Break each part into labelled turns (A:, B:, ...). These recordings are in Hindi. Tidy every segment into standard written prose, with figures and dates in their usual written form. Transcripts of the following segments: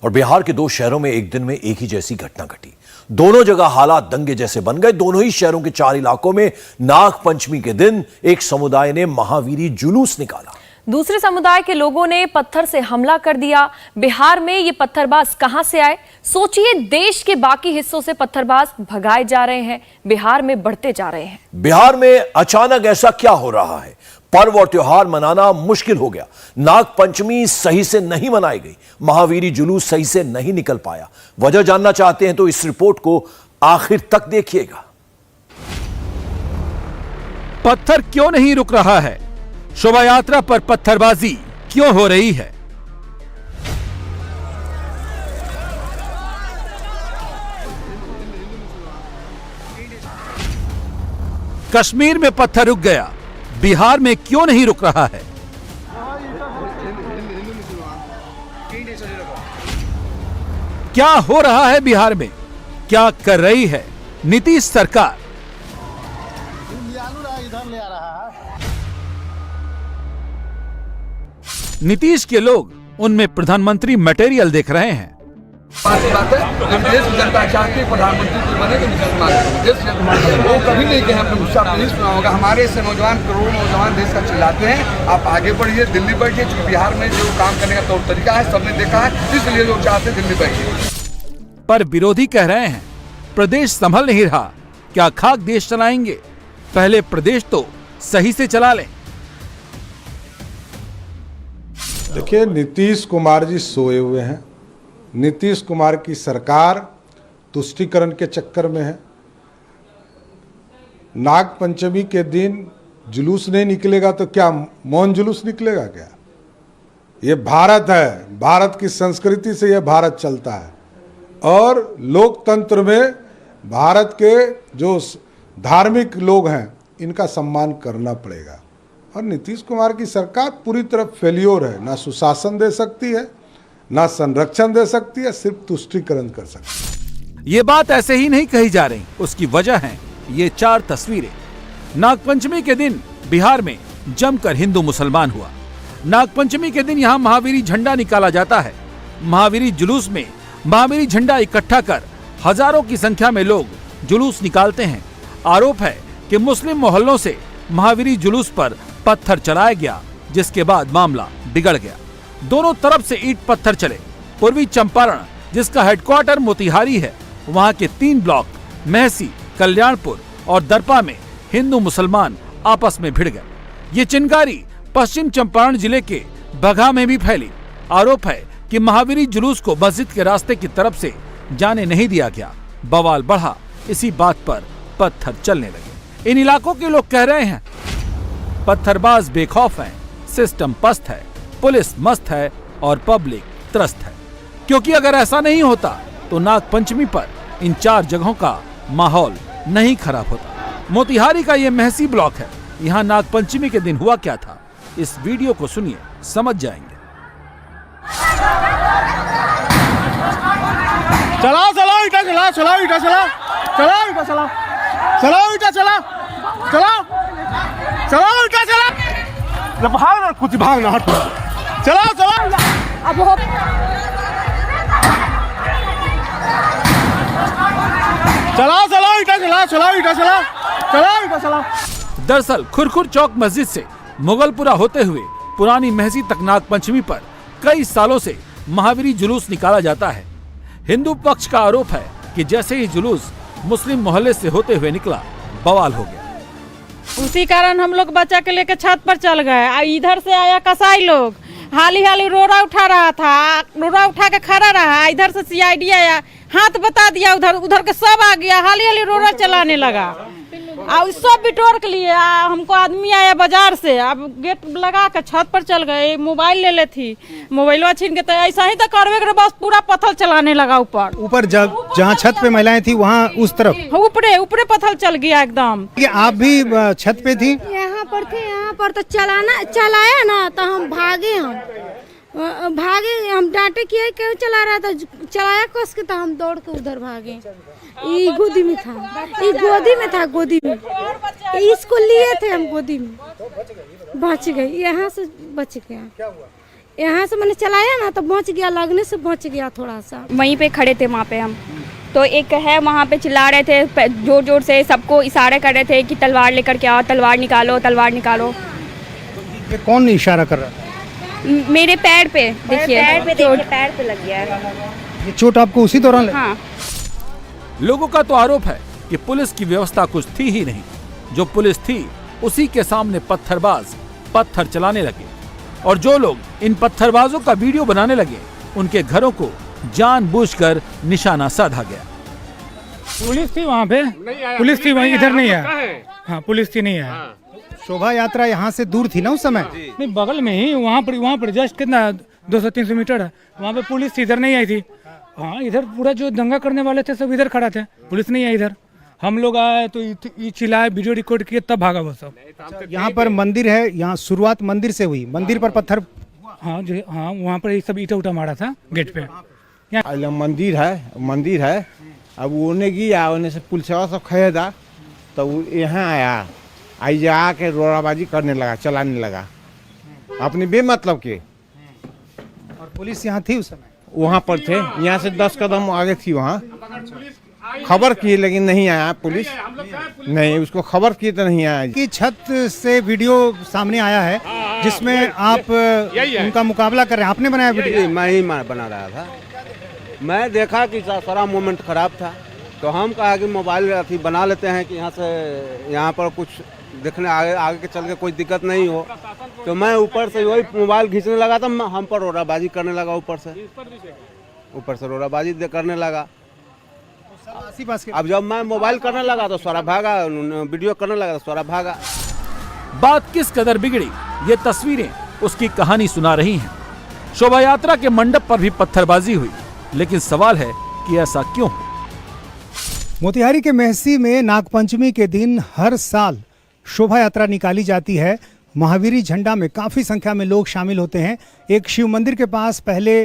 A: और बिहार के दो शहरों में एक दिन में एक ही जैसी घटना घटी। दोनों जगह हालात दंगे जैसे बन गए। दोनों ही शहरों के 4 इलाकों में नाग पंचमी के दिन एक समुदाय ने महावीरी जुलूस निकाला।
B: दूसरे समुदाय के लोगों ने पत्थर से हमला कर दिया। बिहार में ये पत्थरबाज कहां से आए? सोचिए, देश के बाकी हिस्सों से पत्थरबाज भगाए जा रहे हैं, बिहार में बढ़ते जा रहे हैं।
A: बिहार में अचानक ऐसा क्या हो रहा है? पर्व और त्योहार मनाना मुश्किल हो गया। नाग पंचमी सही से नहीं मनाई गई, महावीरी जुलूस सही से नहीं निकल पाया। वजह जानना चाहते हैं तो इस रिपोर्ट को आखिर तक देखिएगा।
C: पत्थर क्यों नहीं रुक रहा है? शोभा यात्रा पर पत्थरबाजी क्यों हो रही है? कश्मीर में पत्थर रुक गया, बिहार में क्यों नहीं रुक रहा है? क्या हो रहा है बिहार में? क्या कर रही है नीतीश सरकार? नीतीश के लोग उनमें प्रधानमंत्री मटेरियल देख रहे हैं।
D: बात है, जब देश की जनता चाहती है प्रधानमंत्री तो बने तो मुसलमान वो कभी नहीं कहे अपने गुस्सा नहीं सुना होगा। हमारे ऐसे नौजवान, करोड़ों नौजवान देश का चिल्लाते हैं आप आगे बढ़िए, दिल्ली बैठिए। क्योंकि बिहार में जो काम करने का तौर तरीका है सबने देखा है, इसलिए लोग चाहते हैं दिल्ली बैठिए।
C: पर विरोधी कह रहे हैं प्रदेश संभल नहीं रहा, क्या खाक देश चलाएंगे? पहले प्रदेश तो सही से चला लें।
E: देखिए, नीतीश कुमार जी सोए हुए हैं। नीतीश कुमार की सरकार तुष्टीकरण के चक्कर में है। नाग पंचमी के दिन जुलूस नहीं निकलेगा तो क्या मौन जुलूस निकलेगा क्या? ये भारत है, भारत की संस्कृति से यह भारत चलता है और लोकतंत्र में भारत के जो धार्मिक लोग हैं इनका सम्मान करना पड़ेगा। और नीतीश कुमार की सरकार पूरी तरह फेल्योर है, ना सुशासन दे सकती है, ना संरक्षण दे सकती है, सिर्फ तुष्टीकरण कर सकती है।
C: ये बात ऐसे ही नहीं कही जा रही, उसकी वजह है ये 4 तस्वीरें। नागपंचमी के दिन बिहार में जमकर हिंदू मुसलमान हुआ। नागपंचमी के दिन यहाँ महावीरी झंडा निकाला जाता है। महावीरी जुलूस में महावीरी झंडा इकट्ठा कर हजारों की संख्या में लोग जुलूस निकालते हैं। आरोप है कि मुस्लिम मोहल्लों से महावीरी जुलूस पर पत्थर चलाया गया, जिसके बाद मामला बिगड़ गया। दोनों तरफ से ईंट पत्थर चले। पूर्वी चंपारण, जिसका हेडक्वार्टर मोतिहारी है, वहां के 3 ब्लॉक महसी, कल्याणपुर और दरपा में हिंदू मुसलमान आपस में भिड़ गए। ये चिंगारी पश्चिम चंपारण जिले के बगहा में भी फैली। आरोप है कि महावीरी जुलूस को मस्जिद के रास्ते की तरफ से जाने नहीं दिया गया। बवाल बढ़ा, इसी बात पर पत्थर चलने लगे। इन इलाकों के लोग कह रहे हैं पत्थरबाज बेखौफ हैं, सिस्टम पस्त है, पुलिस मस्त है और पब्लिक त्रस्त है। क्योंकि अगर ऐसा नहीं होता तो नाग पंचमी पर इन 4 जगहों का माहौल नहीं खराब होता। मोतिहारी का ये महसी ब्लॉक है। यहाँ नाग पंचमी के दिन हुआ क्या था, इस वीडियो को सुनिए, समझ जाएंगे।
F: चलाओ चलाओ इटा चलाओ, चलाओ इटा चलाओ, चलाओ इटा चलाओ, चलाओ इटा चलाओ, चलाओ चलाओ इटा चलाओ, भागना कुछ भागना हट, चलाओ चलाओ। अब चलाओ चलाओ इटा चलाओ, चलाओ इटा चलाओ, चलाओ इटा चलाओ।
C: दरअसल खुरखुर चौक मस्जिद से मुगलपुरा होते हुए पुरानी महसी तक नाग पंचमी पर कई सालों से महावीरी जुलूस निकाला जाता है। हिंदू पक्ष का आरोप है कि जैसे ही जुलूस मुस्लिम मोहल्ले से होते हुए निकला, बवाल हो गया।
G: उसी कारण हम लोग बच्चा के लेकर छत पर चल गए। इधर से आया कसाई लोग, हाली हाली रोड़ा उठा रहा था, रोड़ा उठा के खड़ा रहा। इधर से सीआईडी आया, हाथ बता दिया, उधर उधर के सब आ गया, हाली हाली रोड़ा चलाने लगा। और सब बिटोर के लिए हमको आदमी आया बाजार से, अब गेट लगा के छत पर चल गए। मोबाइल ले ले थी, मोबाइलवा छीन के तो ऐसा ही तो करवे के बस पूरा पत्थर चलाने लगा। ऊपर
H: जहाँ छत पे महिलाएं थी वहाँ उस तरफ
G: ऊपरे पत्थर चल गया एकदम।
H: आप भी छत पे थी?
I: यहाँ पर थे, यहाँ पर तो चलाया ना तो हम भागे, हम डांटे किया क्यों चला रहा था, चलाया कस के तो हम दौड़ के उधर भागे। ये गोदी में था, गोदी में इसको लिए थे हम, गोदी में बच गए, यहाँ से बच गया। यहाँ से मैंने चलाया ना तो बच गया, लगने से बच गया थोड़ा सा।
J: वहीं पे खड़े थे वहाँ पे हम, तो एक है वहाँ पे चिल्ला रहे थे जोर जोर से, सबको इशारे कर रहे थे कि तलवार लेकर के आओ, तलवार निकालो, तलवार निकालो।
H: ये कौन इशारा कर रहा था?
J: मेरे पैर पे देखिए,
I: पैर पे लग गया।
H: ये चोट आपको उसी दौरान लगी?
J: हाँ।
C: लोगों का तो आरोप है कि पुलिस की व्यवस्था कुछ थी ही नहीं। जो पुलिस थी उसी के सामने पत्थरबाज पत्थर चलाने लगे और जो लोग इन पत्थरबाजों का वीडियो बनाने लगे उनके घरों को जानबूझकर निशाना साधा गया।
F: पुलिस थी वहाँ पे, पुलिस थी वहीं, इधर नहीं है। हाँ पुलिस थी, नहीं है।
H: शोभा यात्रा यहाँ से दूर थी ना उस समय?
F: नहीं, बगल में ही, वहाँ पर जस्ट कितना 200-300 मीटर है, वहाँ पे पुलिस थी, इधर नहीं आई थी। हाँ, इधर पूरा जो दंगा करने वाले थे सब इधर खड़ा थे, पुलिस नहीं आई इधर। हम लोग आए तो ये चिल्लाए, वीडियो रिकॉर्ड किए, तब भागा वो सब।
H: यहाँ पर मंदिर है, यहाँ शुरुआत मंदिर से हुई, मंदिर पर पत्थर।
F: हाँ जी, हाँ वहाँ पर सब ईटा उटा मारा था गेट पे।
K: मंदिर है। अब उन्हें गया, उन्हें से पुलिस सब खरीदा तो यहाँ आया, आई जा के रोड़ाबाजी करने लगा, चलाने लगा अपने बेमतलब के।
H: और पुलिस यहाँ थी उस समय?
K: वहाँ पर थे, यहाँ से 10 कदम आगे थी। वहाँ खबर की लेकिन नहीं आया पुलिस, नहीं उसको खबर की तो नहीं आया।
H: की छत से वीडियो सामने आया है जिसमें आप उनका मुकाबला कर रहे हैं, आपने बनाया वीडियो?
K: मैं ही बना रहा था। मैं देखा कि सारा मोमेंट खराब था तो हम कहा कि मोबाइल अथी बना लेते हैं कि यहाँ से यहाँ पर कुछ देखने आगे के चल के कोई दिक्कत नहीं हो। तो मैं ऊपर से वही मोबाइल खींचने लगा तो हम पर रोड़ाबाजी करने लगा, ऊपर से रोड़ाबाजी करने लगा। अब जब मैं मोबाइल करने लगा तो सारा भागा, वीडियो करने लगा तो सारा भागा।
C: बात किस कदर बिगड़ी ये तस्वीरें उसकी कहानी सुना रही हैं। शोभा यात्रा के मंडप पर भी पत्थरबाजी हुई, लेकिन सवाल है कि ऐसा क्यों?
H: मोतिहारी के मेहसी में नागपंचमी के दिन हर साल शोभा यात्रा निकाली जाती है। महावीरी झंडा में काफ़ी संख्या में लोग शामिल होते हैं। एक शिव मंदिर के पास पहले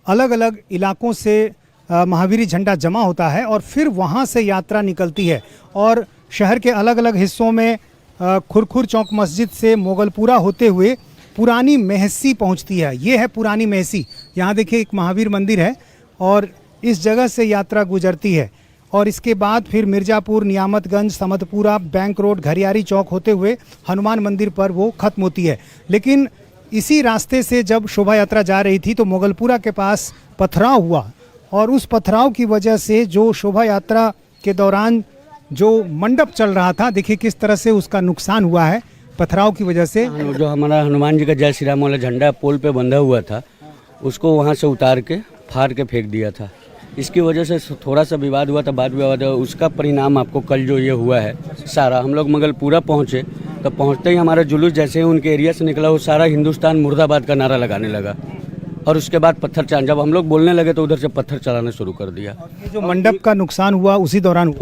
H: अलग अलग इलाकों से महावीरी झंडा जमा होता है और फिर वहाँ से यात्रा निकलती है और शहर के अलग अलग हिस्सों में खुरखुर चौक मस्जिद से मोगलपुरा होते हुए पुरानी मेहसी पहुँचती है। ये है पुरानी मेहसी। यहाँ देखिए एक महावीर मंदिर है और इस जगह से यात्रा गुजरती है और इसके बाद फिर मिर्ज़ापुर, नियामतगंज, समतपुरा, बैंक रोड, घरियारी चौक होते हुए हनुमान मंदिर पर वो ख़त्म होती है। लेकिन इसी रास्ते से जब शोभा यात्रा जा रही थी तो मोगलपुरा के पास पथराव हुआ और उस पथराव की वजह से जो शोभा यात्रा के दौरान जो मंडप चल रहा था, देखिए किस तरह से उसका नुकसान हुआ है पथराव की वजह से।
L: जो हमारा हनुमान जी का जय श्री राम वाला झंडा पोल पे बंधा हुआ था उसको वहाँ से उतार के फाड़ के फेंक दिया था। इसकी वजह से थोड़ा सा विवाद हुआ था, बाद विवाद हुआ। उसका परिणाम आपको कल जो ये हुआ है सारा, हम लोग मोगलपुरा पहुँचे तो पहुँचते ही हमारा जुलूस जैसे ही उनके एरिया से निकला वो सारा हिंदुस्तान मुर्दाबाद का नारा लगाने लगा और उसके बाद पत्थर चलाना, जब हम लोग बोलने लगे तो उधर से पत्थर चलाना शुरू कर दिया।
H: ये जो मंडप का नुकसान हुआ उसी दौरान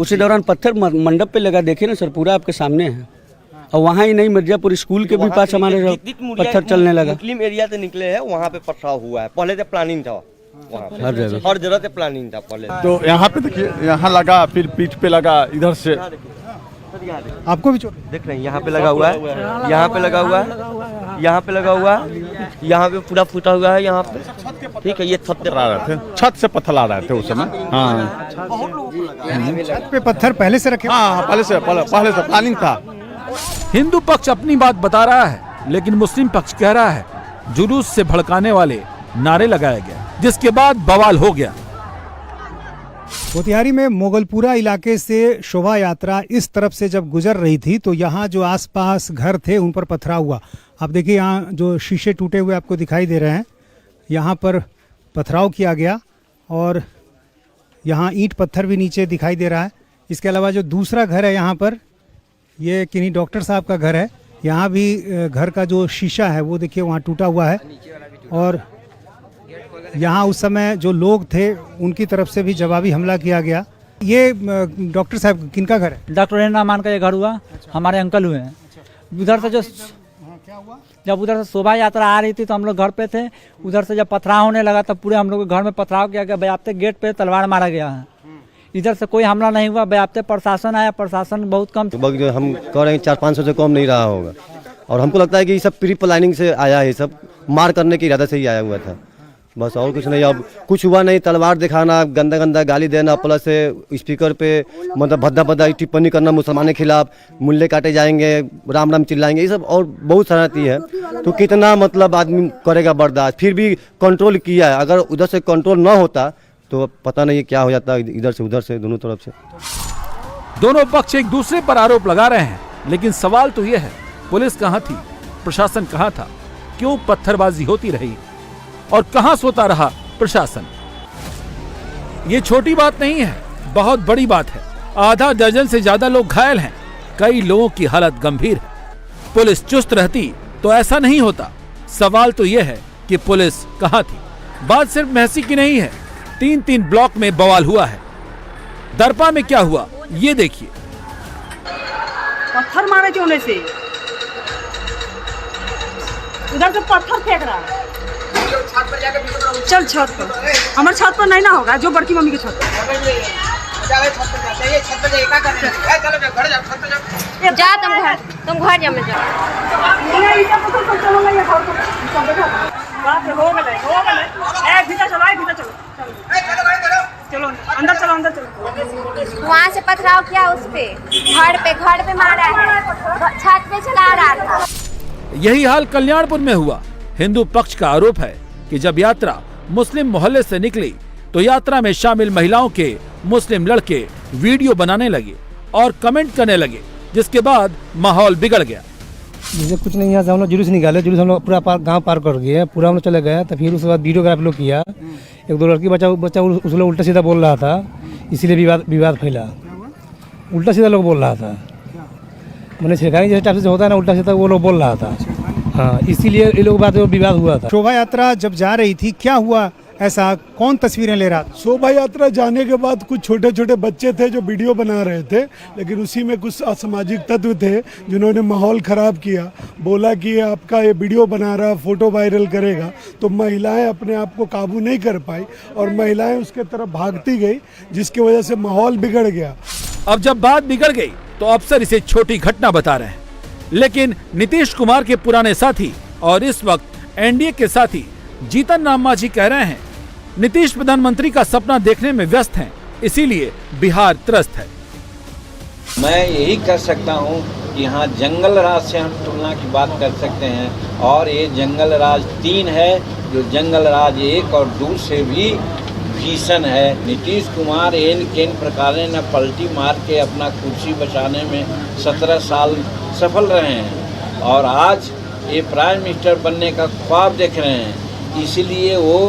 L: पत्थर मंडप पे लगा, देखिए ना सर, पूरा आपके सामने है। और वहाँ ही नहीं, मिर्जापुर स्कूल के भी पास हमारे पत्थर चलने लगा।
M: मुस्लिम एरिया से निकले हैं, वहाँ पे पथराव हुआ है। पहले तो प्लानिंग था, हर जगह से प्लानिंग था पहले।
N: तो यहाँ पे देखिए, यहाँ लगा, फिर पीठ पे लगा, इधर से
H: आपको भी चोट
M: देख रहे हैं। यहाँ पे लगा हुआ है, यहाँ पे लगा हुआ है, यहाँ पे लगा हुआ है, यहाँ पे पूरा फूटा हुआ है यहाँ पे। ठीक है, ये छत पे
N: छत से पत्थर ला रहे थे उस समय। हाँ,
H: छत पे पत्थर पहले से रखे?
N: हाँ, पहले से प्लानिंग था।
C: हिंदू पक्ष अपनी बात बता रहा है, लेकिन मुस्लिम पक्ष कह रहा है जुलूस से भड़काने वाले नारे लगाए गए, जिसके बाद बवाल हो गया।
H: मोतिहारी में मोगलपुरा इलाके से शोभा यात्रा इस तरफ से जब गुजर रही थी तो यहाँ जो आसपास घर थे उन पर पथराव हुआ। आप देखिए यहाँ जो शीशे टूटे हुए आपको दिखाई दे रहे हैं, यहाँ पर पथराव किया गया और यहाँ ईंट पत्थर भी नीचे दिखाई दे रहा है। इसके अलावा जो दूसरा घर है यहाँ पर, ये किन्हीं डॉक्टर साहब का घर है। यहाँ भी घर का जो शीशा है वो देखिए वहाँ टूटा हुआ है और यहाँ उस समय जो लोग थे उनकी तरफ से भी जवाबी हमला किया गया। ये डॉक्टर साहब किनका घर है?
O: डॉक्टर रहमान का ये घर हुआ, हमारे अंकल हुए हैं। उधर से जो
H: क्या हुआ,
O: जब उधर से शोभा यात्रा आ रही थी तो हम लोग घर पे थे। उधर से जब पथराव होने लगा तब पूरे हम लोग के घर में पथराव किया गया। बयाप्ते गेट पे तलवार मारा गया है। इधर से कोई हमला नहीं हुआ। बयाप्ते प्रशासन आया, प्रशासन बहुत कम।
M: हम कह रहे हैं 400-500 से कम नहीं रहा होगा और हमको लगता है कि ये सब प्री प्लानिंग से आया है। सब मार करने के इरादे से ही आया हुआ था, बस और कुछ नहीं। अब कुछ हुआ नहीं, तलवार दिखाना, गंदा गंदा गाली देना, प्लस स्पीकर पे मतलब भद्दा भद्दा टिप्पणी करना मुसलमानों के खिलाफ, मुल्ले काटे जाएंगे, राम राम चिल्लाएंगे, ये सब और बहुत शरारती है। तो कितना मतलब आदमी करेगा बर्दाश्त, फिर भी कंट्रोल किया है। अगर उधर से कंट्रोल ना होता तो पता नहीं क्या हो जाता, इधर से उधर से दोनों तरफ से।
C: दोनों पक्ष एक दूसरे पर आरोप लगा रहे हैं, लेकिन सवाल तो यह है, पुलिस कहां थी, प्रशासन कहां था, क्यों पत्थरबाजी होती रही और कहां सोता रहा प्रशासन। ये छोटी बात नहीं है, बहुत बड़ी बात है। आधा दर्जन से ज्यादा लोग घायल हैं, कई लोगों की हालत गंभीर है। पुलिस चुस्त रहती तो ऐसा नहीं होता। सवाल तो यह है कि पुलिस कहां थी। बात सिर्फ महसी की नहीं है, 3-3 ब्लॉक में बवाल हुआ है। दरपा में क्या हुआ ये देखिए।
G: पत्थर मारे क्यों से, उधर से पत्थर फेंक रहा है। चल छत पर, हमारे छत पर नहीं ना होगा, जो बड़की मम्मी के छत पर।
I: जा तुम घर जा, मैं जा।
G: चलो अंदर चलो, अंदर चलो।
I: वहाँ से पथराव किया उस पे, घर पे मारा है, छत पे चला रहा था।
C: यही हाल कल्याणपुर में हुआ। हिंदू पक्ष का आरोप है कि जब यात्रा मुस्लिम मोहल्ले से निकली तो यात्रा में शामिल महिलाओं के मुस्लिम लड़के वीडियो बनाने लगे और कमेंट करने लगे, जिसके बाद माहौल बिगड़ गया।
H: जैसे कुछ नहीं, यहाँ से हम लोग जुलूस निकाले, जुलूस हम लोग पूरा गांव पार कर गए, पूरा हम लोग चले गए। तो फिर उसके बाद वीडियोग्राफी लोग किया, एक दो लड़की बच्चा उस लोग उल्टा सीधा बोल रहा था, इसीलिए विवाद फैला। उल्टा सीधा लोग बोल रहा था, मैंने छेड़खानी जैसे टाइप से होता है ना, उल्टा सीधा वो लोग बोल रहा था। हाँ, इसीलिए ये लोग बात विवाद हुआ था। शोभा यात्रा जब जा रही थी, क्या हुआ ऐसा, कौन तस्वीरें ले रहा था?
F: शोभा यात्रा जाने के बाद कुछ छोटे छोटे बच्चे थे जो वीडियो बना रहे थे, लेकिन उसी में कुछ असामाजिक तत्व थे जिन्होंने माहौल ख़राब किया। बोला कि आपका ये वीडियो बना रहा, फोटो वायरल करेगा। तो महिलाएं अपने आप को काबू नहीं कर पाई और महिलाएं उसके तरफ भागती गई, जिसकी वजह से माहौल बिगड़ गया।
C: अब जब बात बिगड़ गई तो अफसर इसे छोटी घटना बता रहे हैं, लेकिन नीतीश कुमार के पुराने साथी और इस वक्त एनडीए के साथी जीतन राम मांझी कह रहे हैं, नीतीश प्रधानमंत्री का सपना देखने में व्यस्त हैं, इसीलिए बिहार त्रस्त है।
P: मैं यही कह सकता हूं कि यहाँ जंगल राज से हम तुलना की बात कर सकते हैं, और ये जंगल राज 3 है, जो जंगल राज 1 और 2 से भी भीषण है। नीतीश कुमार किन प्रकार न पलटी मार के अपना कुर्सी बचाने में 17 साल सफल रहे हैं, और आज ये प्राइम मिनिस्टर बनने का ख्वाब देख रहे हैं। इसलिए वो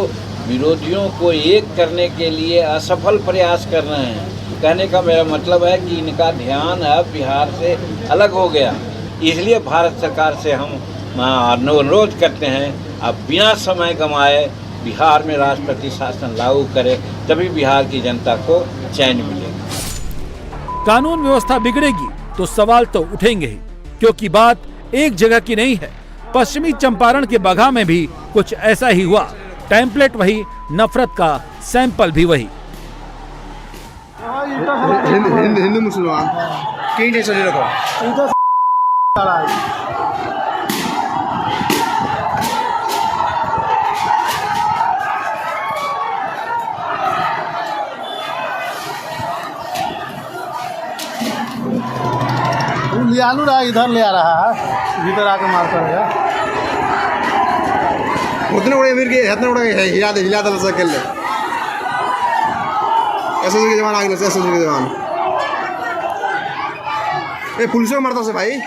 P: विरोधियों को एक करने के लिए असफल प्रयास कर रहे हैं। कहने का मेरा मतलब है कि इनका ध्यान अब बिहार से अलग हो गया। इसलिए भारत सरकार से हम अनुरोध करते हैं, अब बिना समय गंवाए बिहार में राष्ट्रपति शासन लागू करे, तभी बिहार की जनता को चैन मिलेगा।
C: कानून व्यवस्था बिगड़ेगी तो सवाल तो उठेंगे ही, क्योंकि बात एक जगह की नहीं है। पश्चिमी चंपारण के बगहा में भी कुछ ऐसा ही हुआ। टेम्पलेट वही, नफरत का सैंपल भी वही।
F: हिंदू मुसलमान कहीं नहीं चले रखो। लियानू रहा, इधर ले आ रहा है, भीतर आके मार करेगा। उतने बड़े अमीर के इतने बड़े हिला दल से खेल ले। एसएसबी के जवान आ गए, एसएसबी के जवान ए पुलिस को मारता से भाई।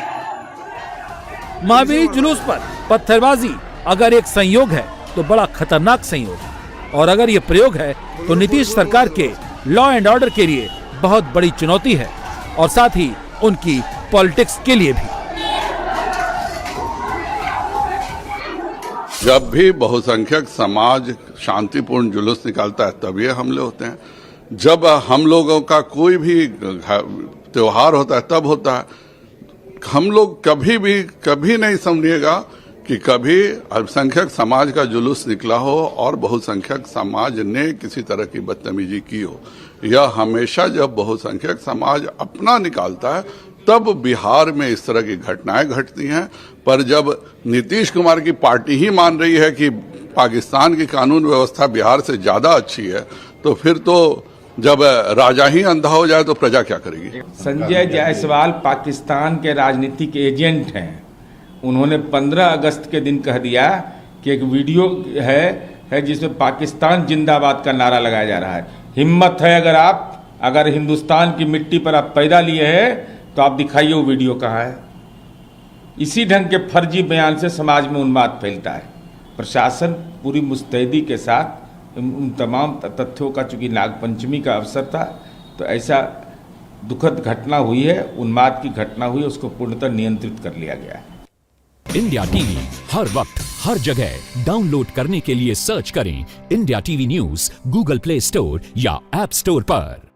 C: महावीर जुलूस पर पत्थरबाजी अगर एक संयोग है तो बड़ा खतरनाक संयोग है, और अगर ये प्रयोग है तो नीतीश सरकार के लॉ एंड ऑर्डर के लिए बहुत बड़ी चुनौती है, और साथ ही उनकी पॉलिटिक्स के लिए भी।
Q: जब भी बहुसंख्यक समाज शांतिपूर्ण जुलूस निकालता है तब ये हमले होते हैं। जब हम लोगों का कोई भी त्योहार होता है तब होता है। हम लोग कभी नहीं समझिएगा कि कभी अल्पसंख्यक समाज का जुलूस निकला हो और बहुसंख्यक समाज ने किसी तरह की बदतमीजी की हो। यह हमेशा जब बहुसंख्यक समाज अपना निकालता है तब बिहार में इस तरह की घटनाएं घटती हैं। पर जब नीतीश कुमार की पार्टी ही मान रही है कि पाकिस्तान की कानून व्यवस्था बिहार से ज्यादा अच्छी है, तो फिर तो जब राजा ही अंधा हो जाए तो प्रजा क्या करेगी।
R: संजय जायसवाल पाकिस्तान के राजनीतिक एजेंट हैं। उन्होंने 15 अगस्त के दिन कह दिया कि एक वीडियो है जिसमें पाकिस्तान जिंदाबाद का नारा लगाया जा रहा है। हिम्मत है अगर हिंदुस्तान की मिट्टी पर आप पैदा लिए हैं तो आप दिखाइए वो वीडियो कहाँ है। इसी ढंग के फर्जी बयान से समाज में उन्माद फैलता है। प्रशासन पूरी मुस्तैदी के साथ उन तमाम तथ्यों का, चूंकि नागपंचमी का अवसर था तो ऐसा दुखद घटना हुई है, उन्माद की घटना हुई है, उसको पूर्णतः नियंत्रित कर लिया गया है।
S: इंडिया टीवी हर वक्त हर जगह डाउनलोड करने के लिए सर्च करें India TV news Google play store या ऐप स्टोर पर।